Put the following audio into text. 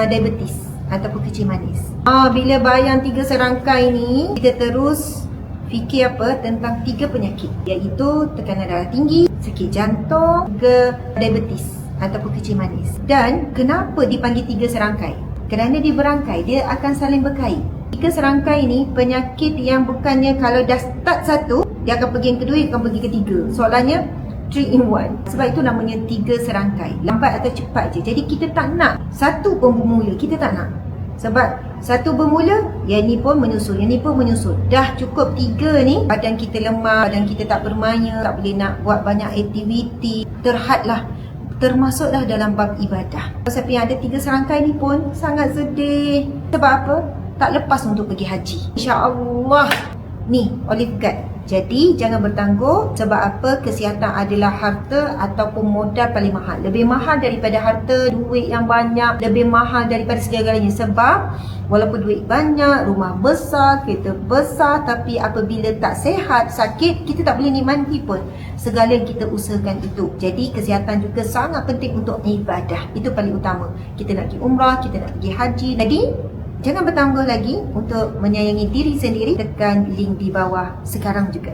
diabetes ataupun kecil manis. Bila bayang 3 serangkai ni, kita terus fikir apa tentang 3 penyakit, iaitu tekanan darah tinggi, sakit jantung, ke diabetes ataupun kecil manis. Dan kenapa dipanggil 3 serangkai? Kerana dia berangkai, dia akan saling berkait. 3 serangkai ni penyakit yang bukannya kalau dah start satu, dia akan pergi yang kedua, dia akan pergi ketiga. Soalannya 3 in 1. Sebab itu namanya 3 serangkai. Lambat atau cepat je. Jadi kita tak nak satu pun bermula. Kita tak nak. Sebab satu bermula, yang ni pun menyusul, yang ni pun menyusul. Dah cukup 3 ni, badan kita lemah, badan kita tak bermaya, tak boleh nak buat banyak aktiviti, terhadlah. Termasuklah dalam bab ibadah. Siapa yang ada 3 serangkai ni pun sangat sedih. Sebab apa? Tak lepas untuk pergi haji. InsyaAllah. Ni, olive guard. Jadi, jangan bertangguh. Sebab apa? Kesihatan adalah harta ataupun modal paling mahal. Lebih mahal daripada harta, duit yang banyak. Lebih mahal daripada segala-galanya. Sebab, walaupun duit banyak, rumah besar, kereta besar, tapi apabila tak sihat, sakit, kita tak boleh nikmati pun segala yang kita usahakan itu. Jadi, kesihatan juga sangat penting untuk ibadah. Itu paling utama. Kita nak pergi umrah, kita nak pergi haji. Jadi, jangan bertangguh lagi untuk menyayangi diri sendiri. Tekan link di bawah sekarang juga.